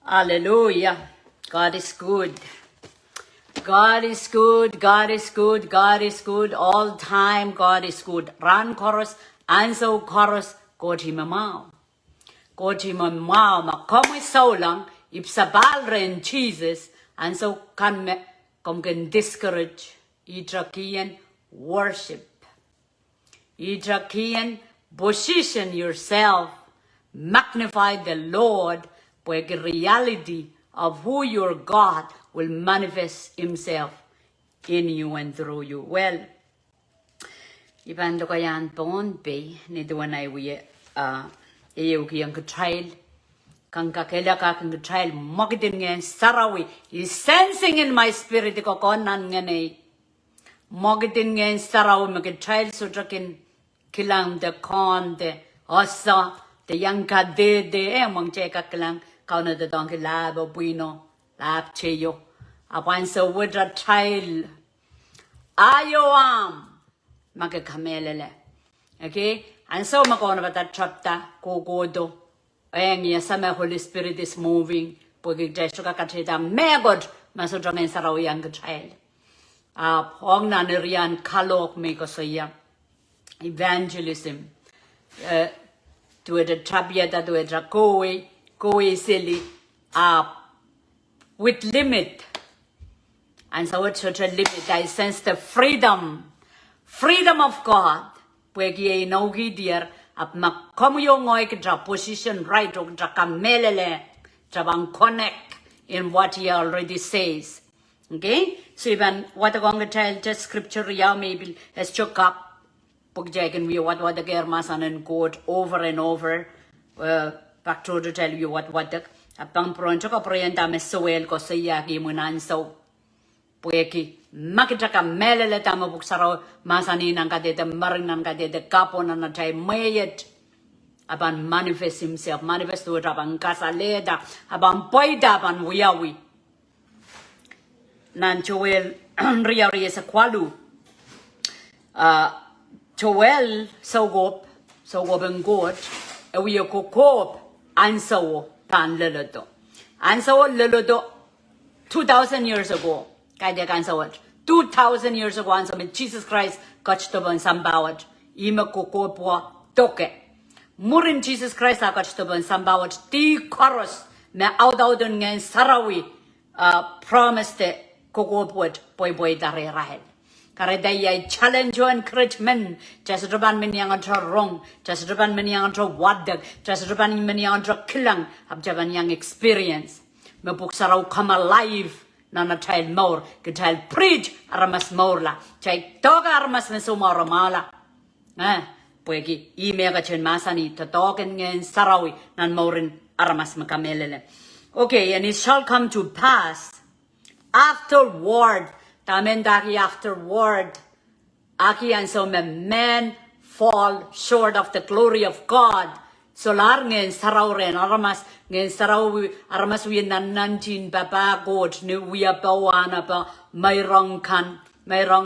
Hallelujah. God is good. God is good. God is good. God is good. All time God is good. Run chorus, answer chorus, go to my mouth. Go to my mouth. Ma come with so long. If Sabalren Jesus, and so can discourage. Itrakian worship. Itrakian position yourself. Magnify the Lord, where the reality of who your God will manifest himself in you and through you. Well, ibando kayan pon be ni duanay wiye iyo kiyang child kang kakela kang child mokitin ngayon Sarawi is sensing in my spirit ko konan ngani mokitin ngayon Sarawi mag child so trakin kilang de con de osa de yang ka de mong cheka kilang kau na de dong kilabo buino lab cheyo apan so with a child ayoam magkamelele okay and so makona bata chapta kogodo ayang ya sama Holy Spirit is moving pagi jesu ka katita megod masodra ngayon Sarawi ang child hong na nerian kalok me ko saya evangelism to the trabiata to the koe silly with limit and so it's such a limit I sense the freedom of God where ye no dear up makomo ngoy ka position right or kamelele bang connect in what he already says. Okay, so even what I'm going to tell just scripture yeah maybe let's choke up pagjagan we what the germasan and quote over and over back to tell you what the apang pronto ka prayenta mesuel ko saya ki munan so pueki makita ka melele tamo buksaro masani nang kadete maring nang kadete kapo na natay mayet aban manifest himself manifest to abang kasaleda abang poida aban wiyawi nan Joel riya sa kwalu Joel so go and God we are kokop answer tan lelodo answer lelodo 2,000 years ago kaya answer what 2,000 years ago answer me Jesus Christ got to ban sambawat ima kokopwa toke murin Jesus Christ got to ban sambawat ti chorus me out ngayon Sarawi promised kokopwat boy dare rahel Karadaya challenge you encouragement. Just ruban many ang wrong. Just ruban many ang wadag. Just ruban many ang kilang. Abjaban yang experience. Mabuksaraw come alive. Nana child more. Good child preach. Aramas more la. Chay toga aramas na sumara mala. Puegi imega chen masani. Tatoken ngayon Sarawi. Nan morin aramas makamelele. Okay, and it shall come to pass afterward. Tamen daki afterward, aki and so men fall short of the glory of God. Solar ngayon Saraw ren aramas ngayon Saraw aramas wi nanantin baba God ni wi abawana ba mayrong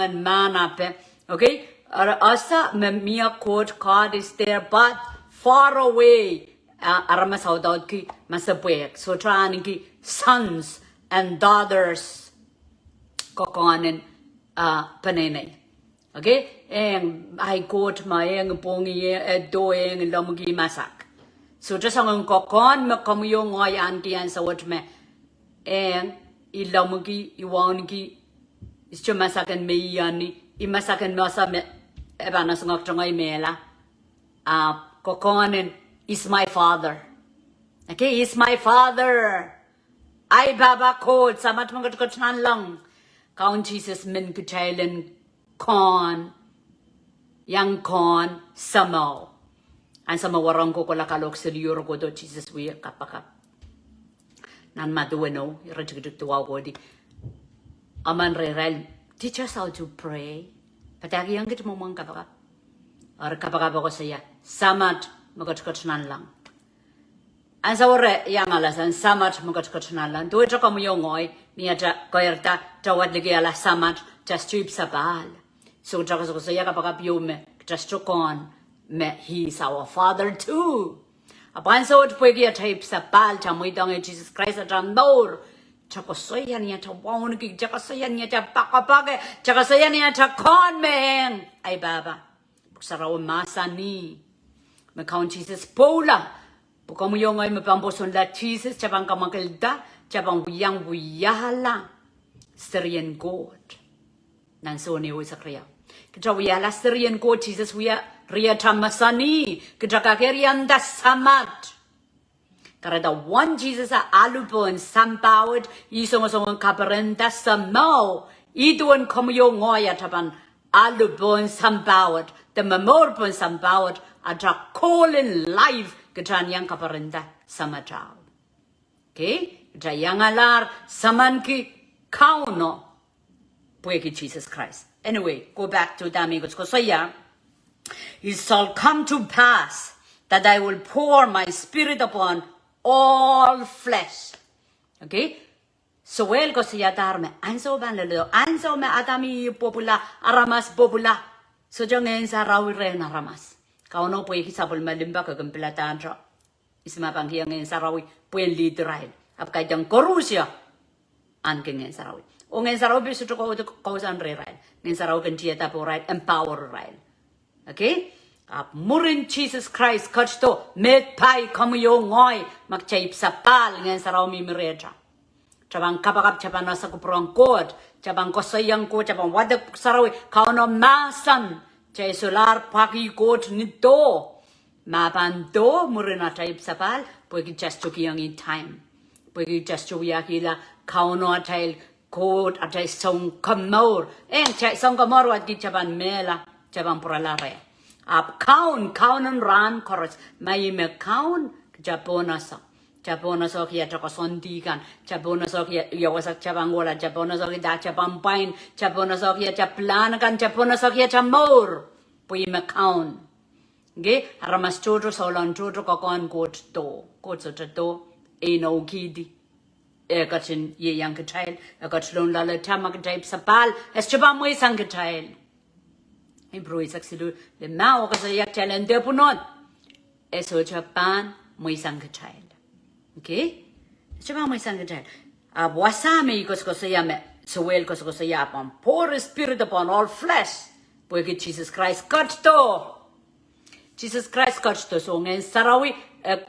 and mana pe okay asa memia quote God is there but far away aramas how daud ki masabwek so trying ki sons and daughters kokonin panenay okay eng I quote ma eng pongi do eng lomugi masak so just ang kokon makamyo ngoy antian sa what me eng ilomugi iwangi ischo masakan me yani imasakan masa me ebana sungok tongay mela kokonin is my father okay is my father ay baba code samat mga tukotnan lang Count Jesus min kutailen con yang con samo an sama warang ko lakalok sa liyor ko do Jesus we kapaka nan madueno reject to our body aman rel teach us how to pray patagi yang kit momong kapaka or kapaka ko saya samat magotkotnan lang an sa ore yang alasan samat magotkotnan lang do ito kamo yung ngoy niya koyerta tawad lagi ala samat just trip sabal so jaga so saya kapag piume just chokon me he is our father too Apan sa ot pwegi atay sa pal chamoy dong Jesus Christ at amor. Chakasayan niya cha wawn ki chakasayan niya cha pakapake chakasayan niya cha konmeng ay baba. Sarawi masa ni. Makaon Jesus pola. Bukamu yung ay mapamboson la Jesus chabang kamakelda chabang wiyang wiyala. Syrian God. Nanso ni sa kriya. Kita wiyala Syrian God Jesus wiya ria tamasani. Kita kakerian da samat. Karena one Jesus a alupon sampawad isong kaparenta samau. Ituan kamuyo ngoya tapan alupon sampawad. The memor pon sampawad atra calling life kita yang kaparenta samatao. Okay? Kita yang alar saman ki kauno pueki Jesus Christ. Anyway, go back to the amigos. Ko saya, it shall come to pass that I will pour my spirit upon all flesh. Okay? So well ko siya darme. Anso ban lelo. Anso me atami popula aramas popula. So jong en Sarawi re na aramas. Kauno po ikisabol malimba ka gempilatan tro. Isma pang hiyang en Sarawi po en Israel. Apkay jang korusya an ken en Sarawi. O en Sarawi bisu to ko san re Israel. En Sarawi kan tieta po right empower Israel. Okay? Murin Jesus Christ kachto met pai kamu yo ngoy magchaip sapal ngan saraw mi mireja. Chabang kapakap chaban nasa kuprong kod, chabang kosayang ko, chabang wadak sarawi kauno masan chay solar paki kod nito. Mapan do murin na chaip sapal pwegi just yang in time. Pwegi just yakila kauno atay kod atay song kamor. Chay song kamor wat ki chaban mela chabang puralare. Up kaun and ran chorus. May me kaun Japonaso. Japonaso here to Sondigan. Japonaso here Yawasak Chabangola. Japonaso here Japam Pine. Japonaso here Japlanagan. Japonaso here Chamor. Pui me kaun. Gay Aramas Choto Solon Choto Kokon Goat Do. Goats of the do. A no kiddy. A got in ye young child. A got lone lala tamak type sapal. As Chabamway sang a child. Improve saksilu le mao ka sa yak challenge de punot eso Japan muy sang child. Okay? Chama muy sang child. Wasame ko sa yame so well ko sa yapam pour spirit upon all flesh. Porque Jesus Christ cut to. Jesus Christ cut to so ngen Sarawi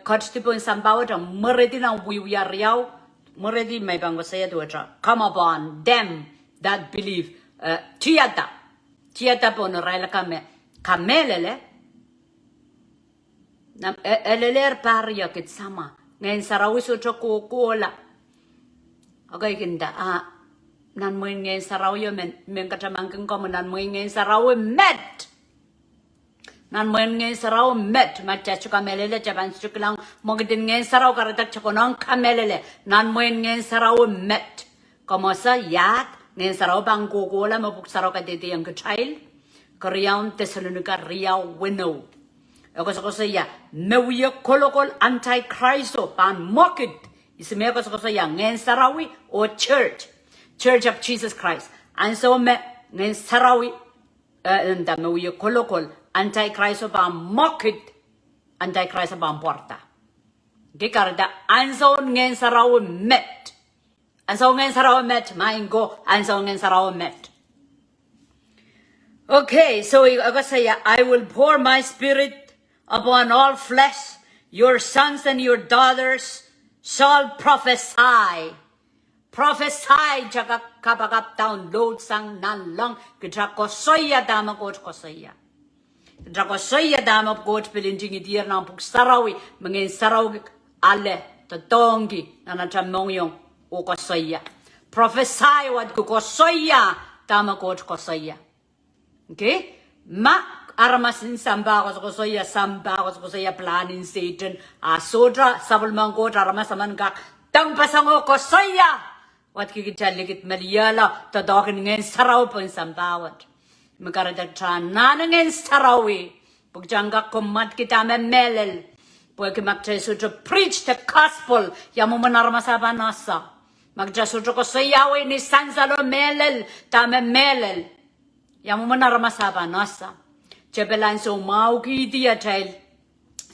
cut to pon sambawa ta meredi na wiya riau meredi may bang saya to come upon them that believe tiada Tiata pon raila kamelele nam eleler paria kit sama ngen Sarawi so choko kola agay kinda nan mo ngen Sarawi men katamang ko nan mo ngen Sarawi met nan mo ngen Sarawi met machacho kamelele jaban chuklang mo gidin ngen Sarawi karatak choko non kamelele nan mo ngen Sarawi met como sa yak ngen Saraw bang gogola mabuk Saraw ka dede yang child Korean Thessalonica riau wino ako sa ya mewiya kolokol anti-Christo pan mocked isme ako sa ya ngen Sarawi o church of Jesus Christ and so me ngen Sarawi nda mewiya kolokol anti-Christo pan mocked anti-Christo pan porta gikarda anso ngen Sarawi met and so ngen Sarawi met maingo and so ngen Sarawi met. Okay, so ako saya I will pour my spirit upon all flesh. Your sons and your daughters shall prophesy. Prophesy jaga kapagap download sang nanlang kita ko saya dama ko saya. Kita ko saya dama ko pilinjing idir ng Sarawi mengin Sarawi ale tadongi na natamong o kosaya. Prophesy what ko kosaya tama ko kosaya. Okay? Ma aramasin samba ko kosaya planin Satan sodra sabul mangko aramasaman ka tang pasango kosaya what kikitalikit Malayala tadogin ngen Saraw pon sambawat magaradag tanan ngen Sarawi pagjangga kumat kita melel pwede magtreso to preach the gospel yamu manarmasaban nasa magtreso ko sa Yahweh ni Sansalo melel tame melel yamu manarmasaban nasa chebelan so mau ki dia tail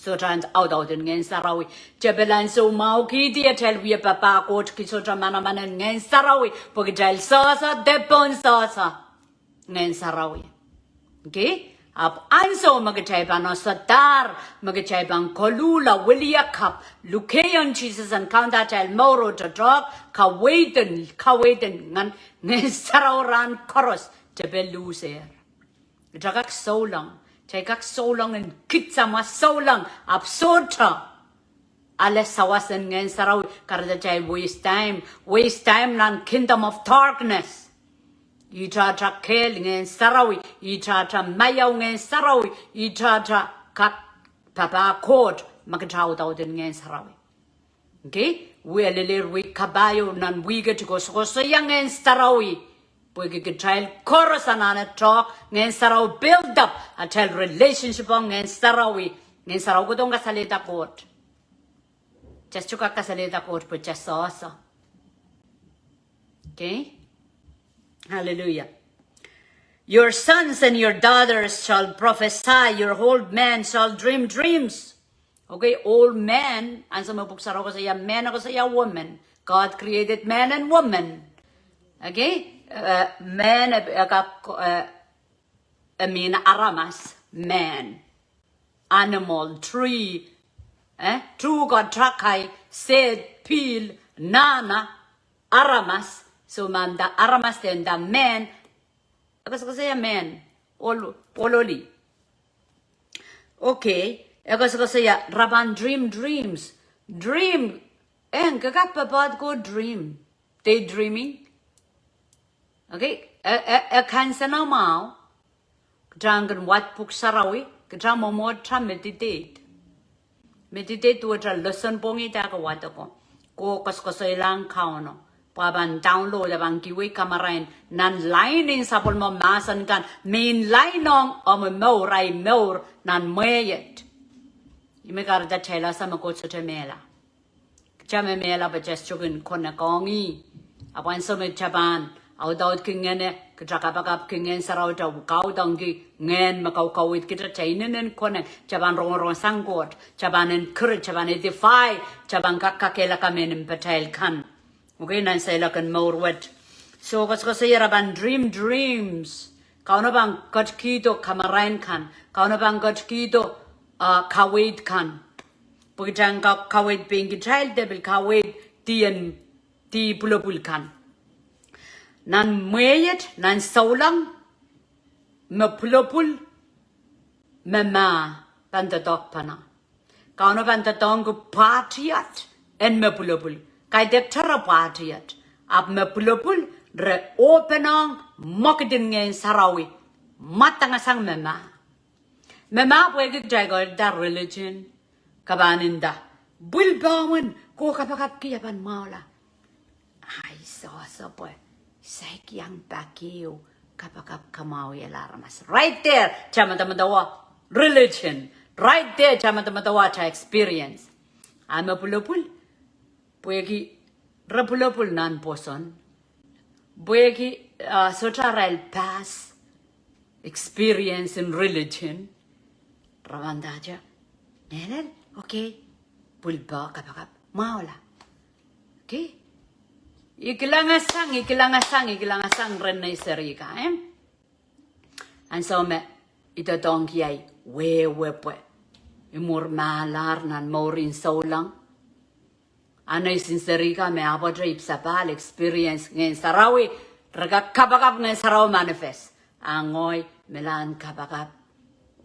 so trans out Ngehn Sarawi. Jabelan so mau ki dia tel we papa coach ki so mana mana Ngehn Sarawi. Pogijal sasa depon sasa Ngehn Sarawi. Okay? Ap anso magachay no satar magachay kolula wilia kap lukayon Jesus and kanda tel moro to drop kawaiten ngan Ngehn Saraw ran koros jabeluser. Jagak so long. Take so long and kitsama so long absurda. Alle sawasan Ngehn Sarawi karada jay waste time nan kingdom of darkness. Ita kel Ngehn Sarawi, ita mayaw Ngehn Sarawi, ita kat papa court magataw daw din Ngehn Sarawi. Okay? We alilir we kabayo nan wiga to go so yang Ngehn Sarawi. We get child chorus and talk Ngehn Sarawi build up a tell relationship on Ngehn Sarawi. Ngehn Sarawi ko dong kasalita court. Just chuka kasalita court but just also. Okay? Hallelujah. Your sons and your daughters shall prophesy, your old men shall dream dreams. Okay, old man, and some books are also a man, also a woman. God created man and woman. Okay? Man, I mean, aramas, man, animal, tree, true God, trakai, said, peel, nana, aramas, so man, the aramas, then the man, I was going to say a man, ololi. Okay, I was going to say, Raban dreams, and kagapabad go dream, daydreaming. Okay, a cancer now mau, jangan wat puk Sarawi, kajang mo meditate to a lesson bongi taka watako, ko kaskosoy lang kauno, paban download abang kiwi kamarain, nan line in sapol mo masan kan, main line on mo rai more nan mayet. You make out that chela sama ko sote mela. Chame mela ba just chugun kona kongi, apan so me chaban. Audot kingene kachakapakap kingen Saraw ta kau dangi Ngehn makau kawit kita chainen konen chaban rong sanggot chabanen courage chaban defy chaban kakela kamen patel kan okay nan say lakan more wet so kas say raban dreams kau na bang got kito kamarain kan kau na bang got kito kawit kan pagitang kawit being child devil kawit ti pulapul kan nan mayet nan saulang me pulopul me ma bantatok pana kauna bantatong go partiat en me pulopul kai dek tara partiat ab me pulopul re openang mokdin Ngehn Sarawi matanga sang me ma pwede jago da religion kabaninda bulbawan ko kapakap kiyapan maula ay so boy Sek yang bakio kapakap kamawi alarmas. Right there, chamatamawa religion. Right there, chamatamawa cha experience. Ama pulopul, puegi rapulopul nan poson. Puegi sotaral pass experience in religion. Ravandaja. Nenen, okay. Pulba kapakap maula. Okay. Ikilangasang ren na isarika, And so me, ito tong kiyay, we pwe. Imur malar nan morin so lang. Ano isinsarika me apotra ipsapal experience Ngehn Sarawi, raga kapakap Ngehn Sarawi manifest. Angoy, melan kapakap,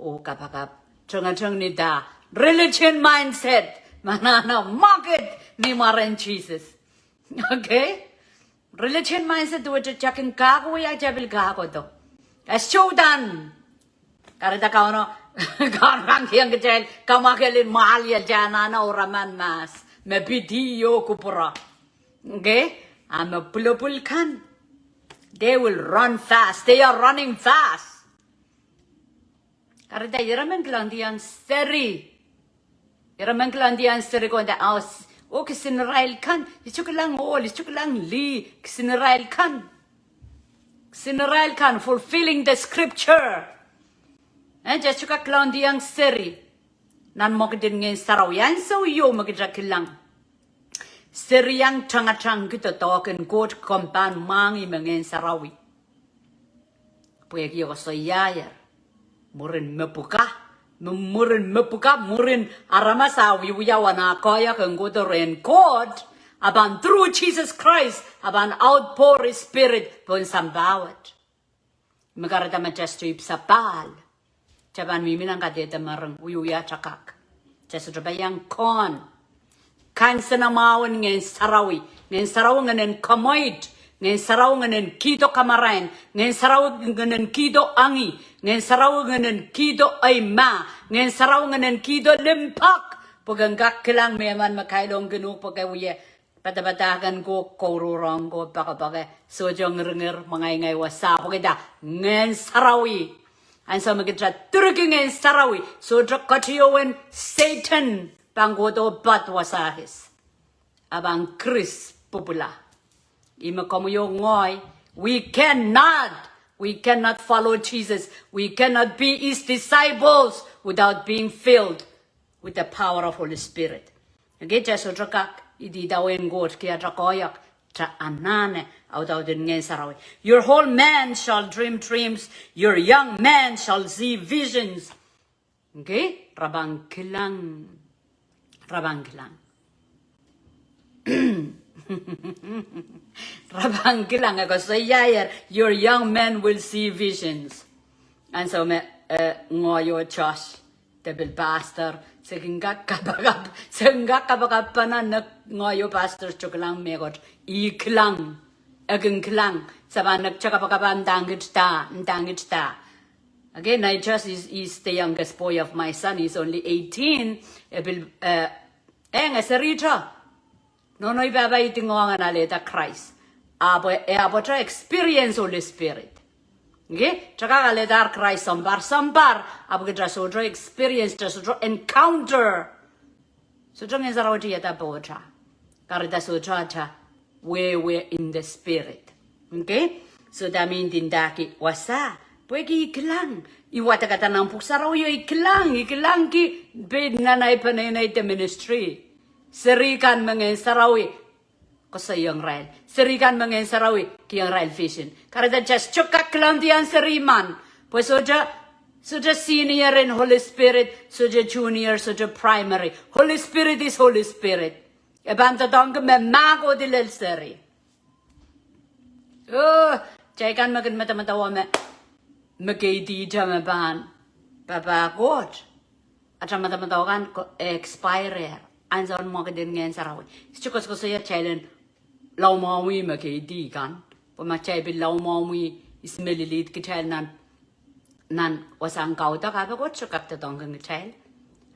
o kapakap, chunga ni da, religion mindset, manana, market, ni maran Jesus. Okay? Religion mindset do it chakin kago ya jabil kago to. As chodan. Karita ka no karang yang kecil kamakelin mahal ya jana na oraman mas. Me video kupura. Okay? I'm a pulupul kan. They will run fast. They are running fast. Karita yaraman klandian seri. Yaraman klandian seri ko nda aus. O kisinrael kan, ichuk lang li, kisinrael kan, fulfilling the scripture. And just chuka clown diyang seri. nan mokdin ngin Sarawi an so yo magdra kilang seriang chang kita token god kompan mangi mengen Sarawi puyak yo so yayar murin murin aramasawi wiyawana koya kan go to ren god aban through Jesus Christ aban outpour his spirit pon sambawat magarata majestu ipsapal jaban miminang kadeta marang uyuya chakak jesu bayang kon kan senamawan ngen Sarawi ngenen kamoid ngen Sarawi ngenen kido kamarain ngen Sarawi ngenen kido angi ngen Sarawi ngenen kido aima ngen Sarawi ngenen kido limpak pagangak kilang meman makailong genu pagawiye patapatagan ko korurong ko baka sojong ringer mangay wasa pagida ngen Sarawi ansa magitra turki ngen Sarawi sojok katiyowen Satan Bangodo bat wasahis. Abang Chris popula. Ima komuyo ngoy. We cannot follow Jesus. We cannot be his disciples without being filled with the power of Holy Spirit. Okay, just drakak idi dawen god kia drakoyak tra anane out of the Sarawi. Your whole man shall dream dreams. Your young man shall see visions. Okay, rabang kilang. Rabang kilang ako sa yayar, your young men will see visions. And so me ngoyo Josh, debil pastor, segingak kabagap panan na ngoyo pastor chukulang megot, iklang, aging klang, saban nagchakapakapan dangit ta. Again, I just is the youngest boy of my son. He's only 18. Serita. No, ibaba itingongan aleta Christ. Abo experience Holy Spirit. Okay? Chaka aleta Christ sambar. Abo kita sodro experience, sodro encounter. Sodro ngezaroti yata bocha. Karita sodro cha. We're in the Spirit. Okay? So that means dindaki wasa. Pwede iklang. Iwata kata ng Sarawi iklang ki bid nanay panay te ministry. Serikan mga Sarawi ko sa yung rail. Serikan mga Sarawi ki yung rail vision. Karada just chukak lang diyan seriman. Pues soja senior and Holy Spirit, soja junior, soja primary. Holy Spirit is Holy Spirit. Ebanta tong me mago dilel seri. Jaikan magan mata-matawa me. Magadi jama ban baba god ata mata-matawakan ko expire anzon mo kadin ngen Sarawi chukos ko saya challenge law mawi magadi kan pamachay bil law mawi ismelilit kitel nan wasang kauta ka ba ko chukak ta dong ng kitel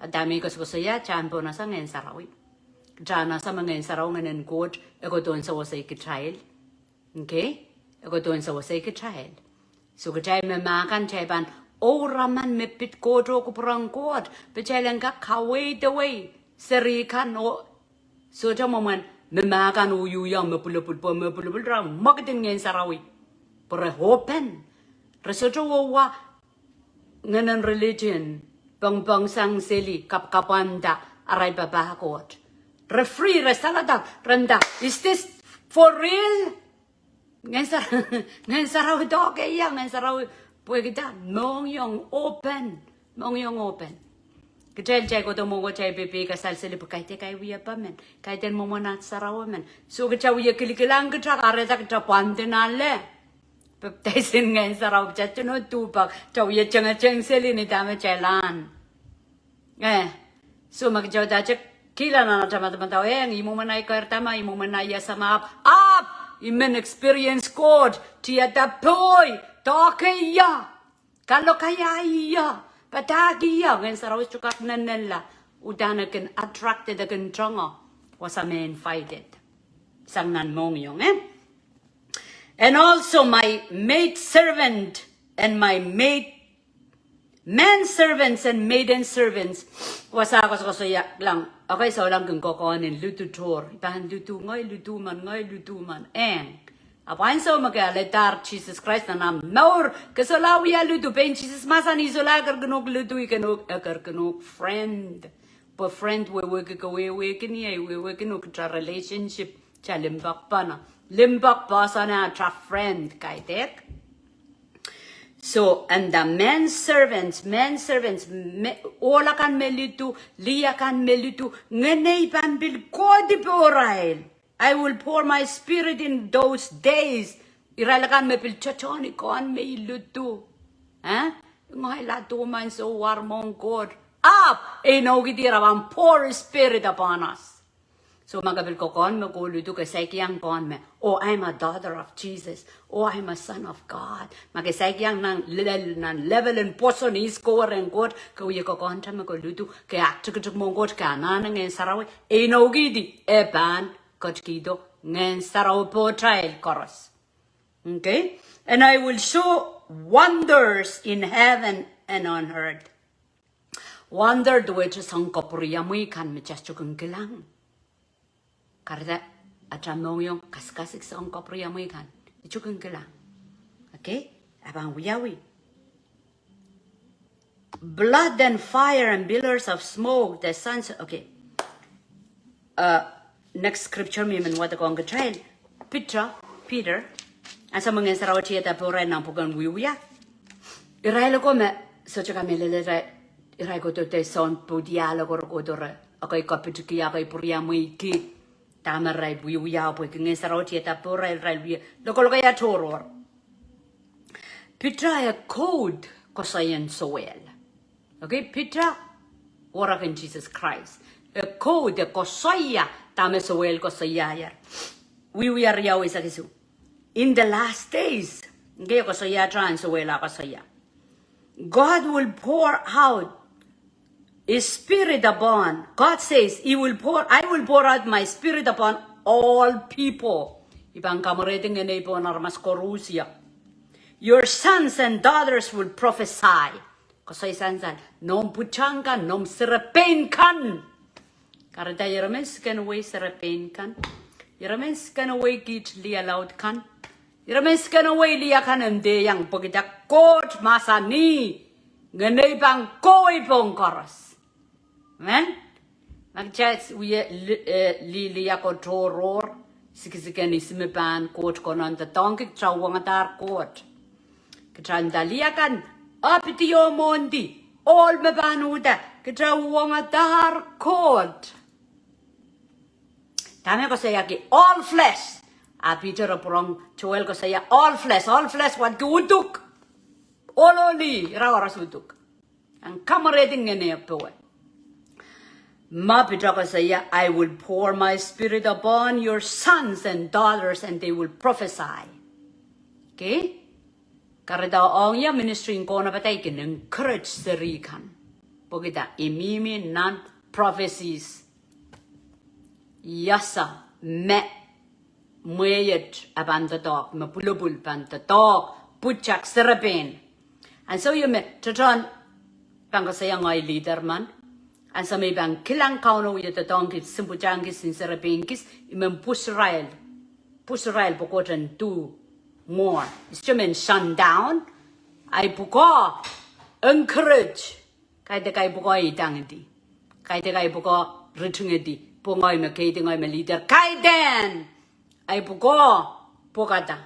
adami ko saya champo na sa ngen Sarawi jana sa ngen Sarawi ngenen god ego don sa wasay kitel okay ego don sa wasay kitel so kajay me makan chayban raman me pit kodo ko perang kot bejalan ka kaway daway serikan o so jaman me makan uyu yang me pulupul ram magdin ngen Sarawi per open resojo wa nganan religion bang sang seli kapanda aray babakot refree resalada randa is this for real Ngen Sarawi dog yang ngen Sarawi pwede kita mong yung open. Kajal jay ko to mo ko jay pipi kasal sila pa kahit kay wiya pa men kahit mo na Sarawi men so kacha wiya kilikilang kacha kareta kacha pante nale baptizing ngen Sarawi chacho no tupak chaw wiya chang sila ni dame chailan so magjaw dacha kila na mataw imo manay kartama imo manay sama up Imen experience God tiada poi tokeya kalau kaya iya patagiya ngen Sarawi cukak nanela udana ken attracted akan jongo was a man fighted sang nan mong yong and also my maid servant and my men servants and maiden servants was ako sa lang okay so lang kung kokonin lutu tor ipahan lutu man Apan so magaletar Jesus Christ na maur kasalawi aludu pen Jesus masan isola kargnok ludu ikanok kargnok friend. But friend we kini ay we kinok tra relationship cha limbak pa na. Limbak pa sana tra friend kay tek. So, and the men servants, ola kan melitu, liya kan melitu, ngenei pambil kodi porail. I will pour my spirit in those days. Iralakan me pil chachoni kon me ilutu. Ngai la to man so warmong God. Up! No gitira pour spirit upon us. So magabil ko kon me ko lutu ka saikiyang kon me. Oh, I'm a daughter of Jesus. Oh, I'm a son of God. Magasaikiyang nan level and poso ni score and God. Ka uye ko kon ta me ko lutu ka aktuk mong God ka nanang en Sarawi. No gidi ban. Kotkido Ngehn Sarawi po trial chorus. Okay? And I will show wonders in heaven and on earth. Wonder the way to sang kopuriya mo ikan me just chukung kilang. Karda atramong yung kaskasik sang kopuriya mo ikan. Chukung kilang. Okay? Abang wiyawi. Blood and fire and pillars of smoke, the sons. Okay. Next scripture mean what the conga trail. Peter, and some Ngehn Sarawi theater pura na pugan wiya. Irailo ko me so chaka me lele irai ko to te son po dialogo ko dore. Ako'y kapituki ako'y puriya mo iki. Tama rai wiya po Ngehn Sarawi theater pura rai wiya. Loko ya toror. Peter a code ko sayan so well. Okay, Peter, orakan Jesus Christ. A code ko saya. Tame so well ko sayayar. We are yaw isa kisu. In the last days, okay, ko saya tran so well ko saya. God will pour out His Spirit upon. God says, I will pour out my Spirit upon all people. Ibang kamoreding ngene po narmas korusia. Your sons and daughters will prophesy. Ko say sansan, nom puchangkan, nom serapenkan. Karena Yeremes kan away serapain kan, Yeremes kan away git liya laut kan, Yeremes kan away liya kan ende yang pagita kot masani, ganay bang koi pong koros, men, magchat liya ko toror, sikisikan isme ban kot konon ta tongkik trawang atar kot, ketranda liya kan apitiyo mondi, all me banuda, ketrawang atar kot. Tame ko saya ki all flesh. Peter porong Joel ko saya all flesh what kuutuk. Ololi rawa rasutuk. Ang kamareding ngene po. Ma Peter ko saya I will pour my spirit upon your sons and daughters and they will prophesy. Okay? Karena ong ya ministry ko na patay kin encourage serikan. Pogita imimi non prophecies. Yasa me mueyet abandadok me pulubul bandadok puchak serapin. And so you me tutron bangko saya ngoy leader man. And so may bang kilang kauno yet donkis simpujangis in serapinkis imem push rail pokotan do more. It's just shut down. I buko encourage. Kaya kay buko idangdi. Kaya kay buko ritungedi. Pungoy me kaiting oy me leader kaiden ay bugo pogada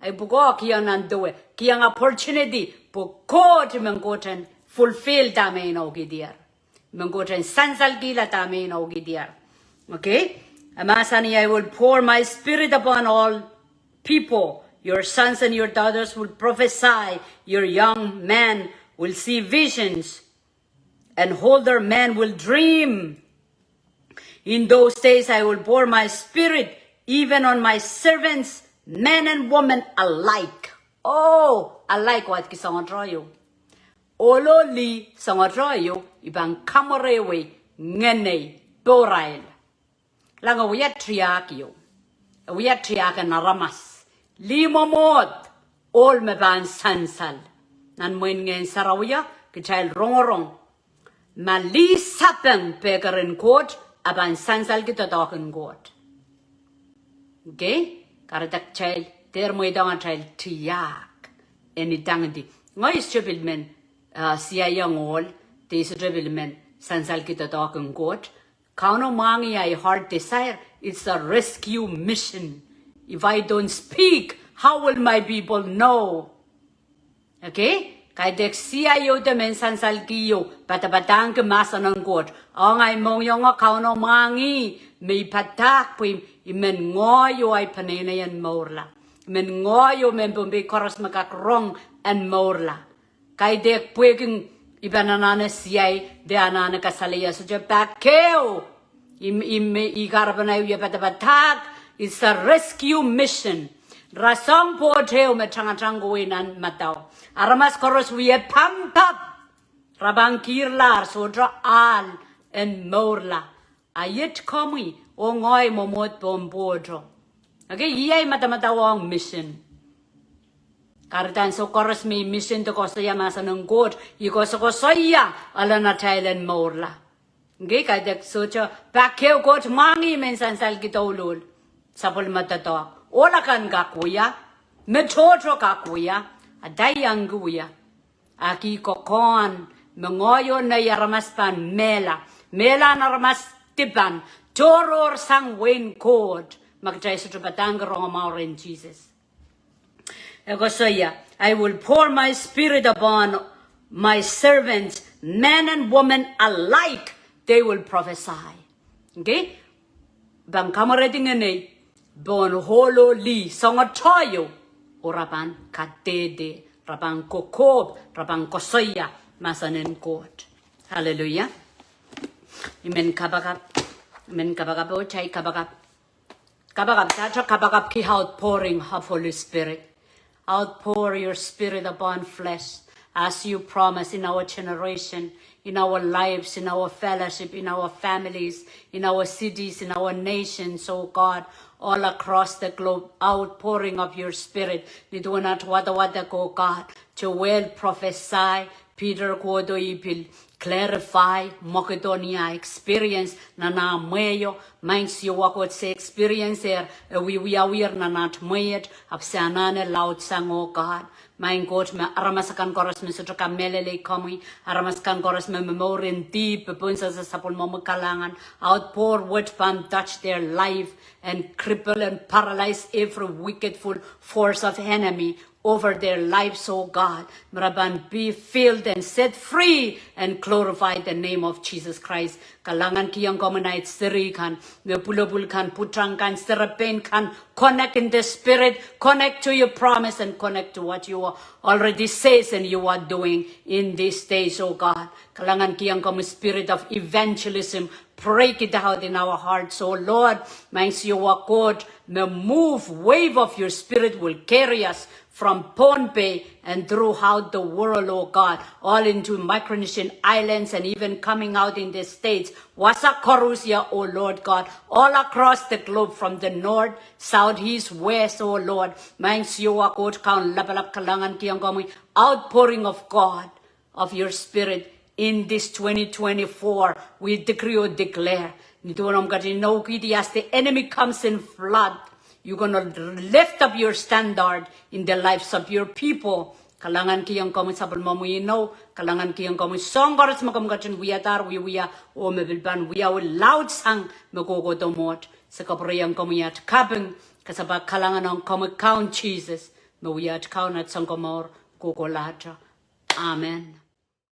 ay bugo kiyang nandoe kiyang opportunity bugo mengoten fulfill dame no gidiar mengoten sansal gila dame no gidiar. Okay, amasani I will pour my spirit upon all people. Your sons and your daughters will prophesy. Your young men will see visions and older men will dream. In those days I will pour my spirit even on my servants, men and women alike. Oh, alike what ki sangotroyo. Ololi sangotroyo ibang kamorewe ngene borail. Langa wiyat triakyo. Wiyat triaka naramas. Limo mod all me ban sansal. Nan muen Ngehn Sarawi kichail rongorong. Mali sapeng pegarin court. Aban sansal kita dokin god. Okay? Karadak child Der mo idang atrail tiyak. Eni tangdi. Ngoy istribilmen siya yangol. Te istribilmen sansal kita talking God. Kauno mangi ay heart desire. It's a rescue mission. If I don't speak, how will my people know? Okay? Kay dek siya yo de men sansal kiyo. Patabatang kemasa ng God. Ang ay mong yung kauno mangi. May patak po imen ngoyo ay paninayan morla. Men ngoyo men bumbi koros makakrong and morla. Kay dek pweging ibananana siyay de anana kasalaya so je pakeo. Igarabanayo ya patabatak. It's a rescue mission. Rasong po teo metrangatranguinan mataw. Aramas koros wiye pampap. Rabang kirlar sodra al and morla. Ayit kami o ngoy momot bombodro. Okay, iyay matamatawang mission. Karitan so koros may mission to kosaya masa ng God. Iko so kosaya ala na Thailand morla. Okay, kaya so cho pakeo God mangi mensan sal kitolul. Sapol matatawa. Ola kan kakuya. Metotro kakuya. Adayang guya. Aki kokon. Mengoyo na yaramaspan mela. Mela na ramas tipan. Toror sang wen code. Magtay sa trupatang in Jesus. I will pour my spirit upon my servants, men and women alike. They will prophesy. Okay? Bang kamareding ane. Bon holo li. Songa toyo. Orapan katede. Rabang kokob. Rabang kosoya. Masanen God. Hallelujah. Amen. Kabakap. Amen. Kabakap. O chay kabakap. Kabakap. Tacho kabakap ki outpouring of Holy Spirit. Outpour your spirit upon flesh as you promise in our generation, in our lives, in our fellowship, in our families, in our cities, in our nations, oh God, all across the globe, outpouring of your spirit. Nidunat wada ko God, to well prophesy, Peter Kodo Ipil, clarify, Macedonia experience, nana mayo, minds you walk say experience there, we are na not mayet, absanane loud sang, oh God. My God, me aramasakan koras me sutra melele kami, aramaskan koras me memorian deep, punsa sa sapul mo kalangan, outpour word pan touch their life and cripple and paralyze every wickedful force of enemy over their lives, oh God. Maraban, be filled and set free and glorify the name of Jesus Christ. Kalangan kiyang komunait siri kan, pulabul kan, putrang kan, serapen kan, connect in the spirit, connect to your promise and connect to what you already says and you are doing in these days, oh God. Kalangan kiyang komunait spirit of evangelism, break it out in our hearts, oh Lord. Minds you are God, the wave of your spirit will carry us from Pohnpei and throughout the world, oh God, all into Micronesian islands and even coming out in the States. Wasa Korusia, oh Lord God, all across the globe from the north, south, east, west, oh Lord. Mangs yowa kot kaun labalap kalangan kiyang kami, outpouring of God, of your spirit in this 2024. We decree or declare. As the enemy comes in flood, you're going to lift up your standard in the lives of your people. Kalangan kiyang kami sabal mo kalangan kiyang kami songgaras makamgachin wiyatar wiya o mebilban wiya o loud sang magogodomot sa kaprayang kami at kabeng kasaba kalangan ang kami count Jesus mawiyat count at sang kamor kukolata. Amen.